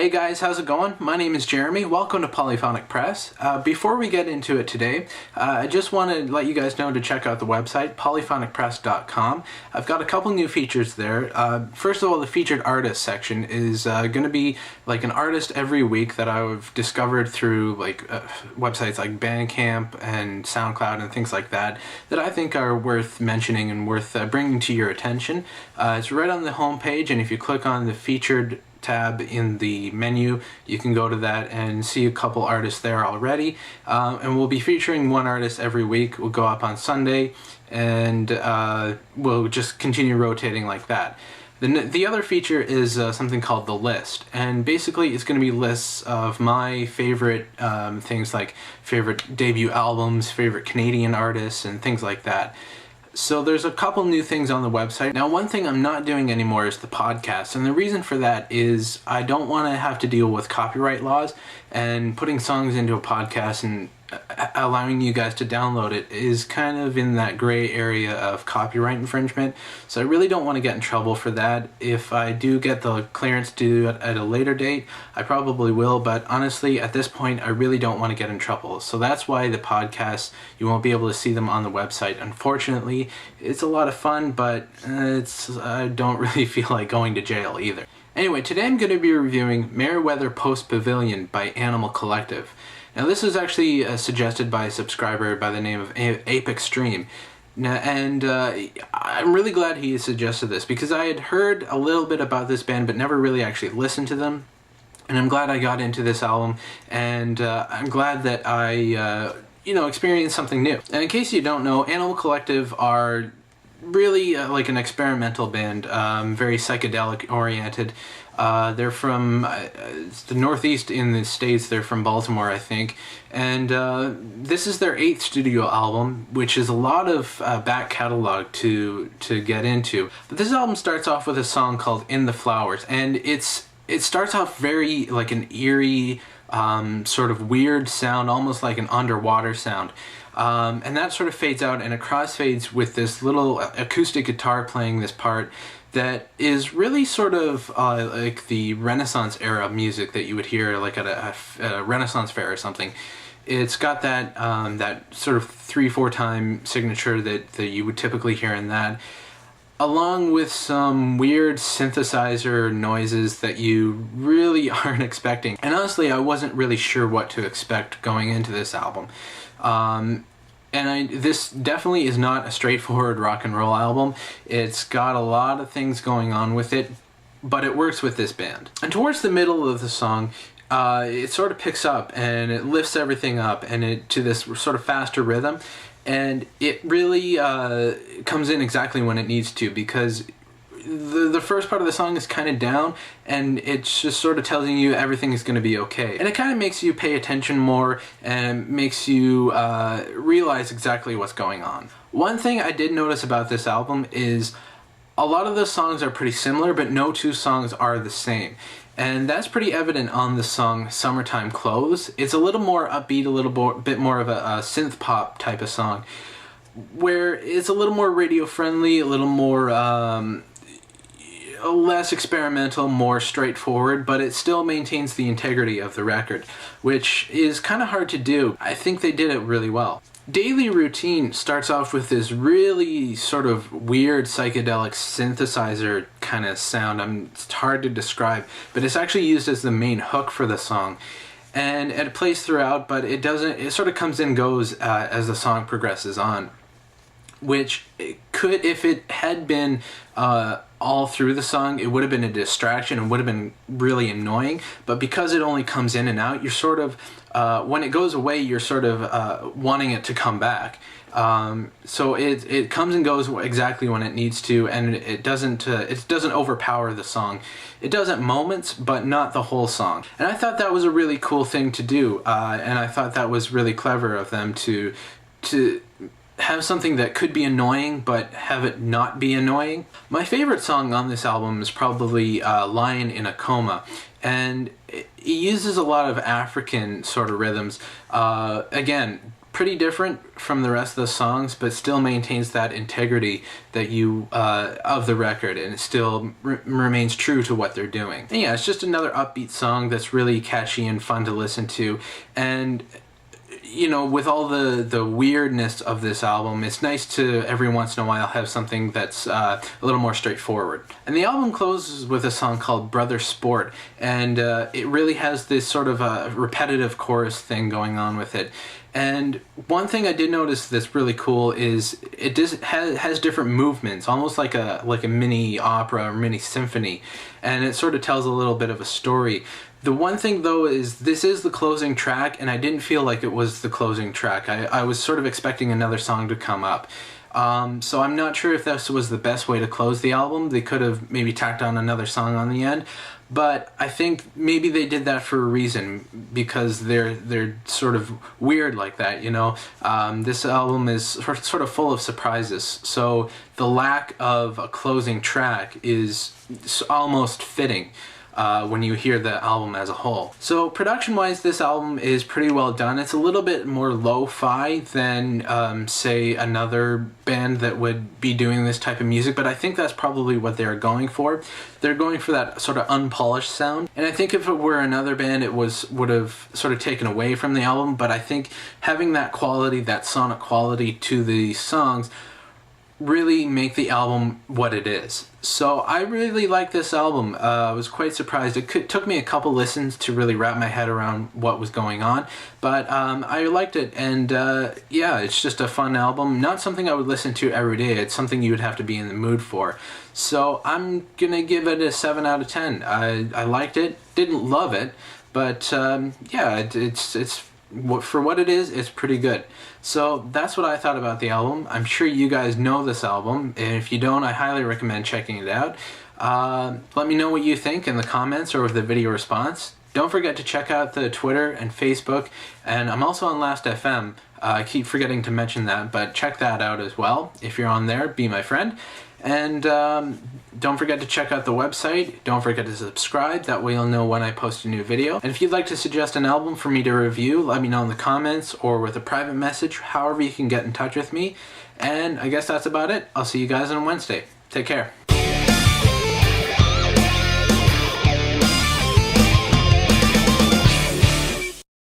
Hey guys, how's it going? My name is Jeremy. Welcome to Polyphonic Press. Before we get into it today, I just want to let you guys know to check out the website, polyphonicpress.com. I've got a couple new features there. First of all, the featured artist section is going to be like an artist every week that I've discovered through websites like Bandcamp and SoundCloud and things like that I think are worth mentioning and worth bringing to your attention. It's right on the home page, and if you click on the featured tab in the menu, you can go to that and see a couple artists there already, and we'll be featuring one artist every week. We'll go up on Sunday, and we'll just continue rotating like that. The other feature is something called the list, and basically it's going to be lists of my favorite things like favorite debut albums, favorite Canadian artists, and things like that. So there's a couple new things on the website. Now, one thing I'm not doing anymore is the podcast, and the reason for that is I don't want to have to deal with copyright laws, and putting songs into a podcast and allowing you guys to download it is kind of in that gray area of copyright infringement, so I really don't want to get in trouble for that. If I do get the clearance to do it at a later date, I probably will, but honestly at this point I really don't want to get in trouble. So that's why the podcasts, you won't be able to see them on the website, unfortunately. It's a lot of fun, but I don't really feel like going to jail either. Anyway, today I'm going to be reviewing Merriweather Post Pavilion by Animal Collective. Now, this is actually suggested by a subscriber by the name of Apex Stream. And I'm really glad he suggested this, because I had heard a little bit about this band but never really actually listened to them. And I'm glad I got into this album, and I'm glad that I experienced something new. And in case you don't know, Animal Collective are really like an experimental band, very psychedelic oriented. They're from the Northeast in the States. They're from Baltimore, I think. And this is their 8th studio album, which is a lot of back catalog to get into. But this album starts off with a song called In the Flowers, and it starts off very like an eerie, sort of weird sound, almost like an underwater sound. And that sort of fades out, and it crossfades with this little acoustic guitar playing this part that is really sort of like the Renaissance era music that you would hear like at a Renaissance fair or something. It's got that that sort of 3/4 time signature that you would typically hear in that, along with some weird synthesizer noises that you really aren't expecting. And honestly, I wasn't really sure what to expect going into this album. This definitely is not a straightforward rock and roll album. It's got a lot of things going on with it, but it works with this band. And towards the middle of the song, it sort of picks up and it lifts everything up and to this sort of faster rhythm. And it really comes in exactly when it needs to, because the first part of the song is kind of down, and it's just sort of telling you everything is going to be okay. And it kind of makes you pay attention more and makes you realize exactly what's going on. One thing I did notice about this album is a lot of the songs are pretty similar, but no two songs are the same. And that's pretty evident on the song Sumertime Clothes. It's a little more upbeat, a little bit more of a synth pop type of song, where it's a little more radio friendly, a little more less experimental, more straightforward, but it still maintains the integrity of the record, which is kind of hard to do. I think they did it really well. Daily Routine starts off with this really sort of weird psychedelic synthesizer kind of sound. It's hard to describe, but it's actually used as the main hook for the song. And it plays throughout, but it sort of comes and goes as the song progresses on, which it could, if it had been all through the song, it would have been a distraction and would have been really annoying. But because it only comes in and out, you're sort of, when it goes away, you're sort of wanting it to come back. So it comes and goes exactly when it needs to, and it doesn't overpower the song. It does at moments, but not the whole song. And I thought that was a really cool thing to do, and I thought that was really clever of them to have something that could be annoying, but have it not be annoying. My favorite song on this album is probably In A Coma, and it uses a lot of African sort of rhythms. Again, pretty different from the rest of the songs, but still maintains that integrity that you of the record, and it still remains true to what they're doing. And yeah, it's just another upbeat song that's really catchy and fun to listen to. And you know, with all the weirdness of this album, it's nice to every once in a while have something that's a little more straightforward. And the album closes with a song called Brother Sport, and it really has this sort of a repetitive chorus thing going on with it. And one thing I did notice that's really cool is it has different movements, almost like a mini opera or mini symphony, and it sort of tells a little bit of a story. The one thing though is this is the closing track, and I didn't feel like it was the closing track. I was sort of expecting another song to come up. So I'm not sure if this was the best way to close the album. They could have maybe tacked on another song on the end, but I think maybe they did that for a reason, because they're sort of weird like that, you know. This album is sort of full of surprises, so the lack of a closing track is almost fitting when you hear the album as a whole. So production-wise, this album is pretty well done. It's a little bit more lo-fi than, say, another band that would be doing this type of music, but I think that's probably what they're going for. They're going for that sort of unpolished sound, and I think if it were another band, it would have sort of taken away from the album, but I think having that quality, that sonic quality to the songs, really make the album what it is. So I really like this album. I was quite surprised. It took me a couple listens to really wrap my head around what was going on, but I liked it, and yeah, it's just a fun album. Not something I would listen to every day. It's something you would have to be in the mood for. So I'm gonna give it a 7 out of 10. I liked it. Didn't love it, but yeah, it's for what it is, it's pretty good. So that's what I thought about the album. I'm sure you guys know this album, and if you don't, I highly recommend checking it out. Let me know what you think in the comments or with the video response. Don't forget to check out the Twitter and Facebook, and I'm also on Last.fm. I keep forgetting to mention that, but check that out as well. If you're on there, be my friend. And don't forget to check out the website. Don't forget to subscribe. That way you'll know when I post a new video. And if you'd like to suggest an album for me to review, let me know in the comments or with a private message, however you can get in touch with me. And I guess that's about it. I'll see you guys on Wednesday. Take care.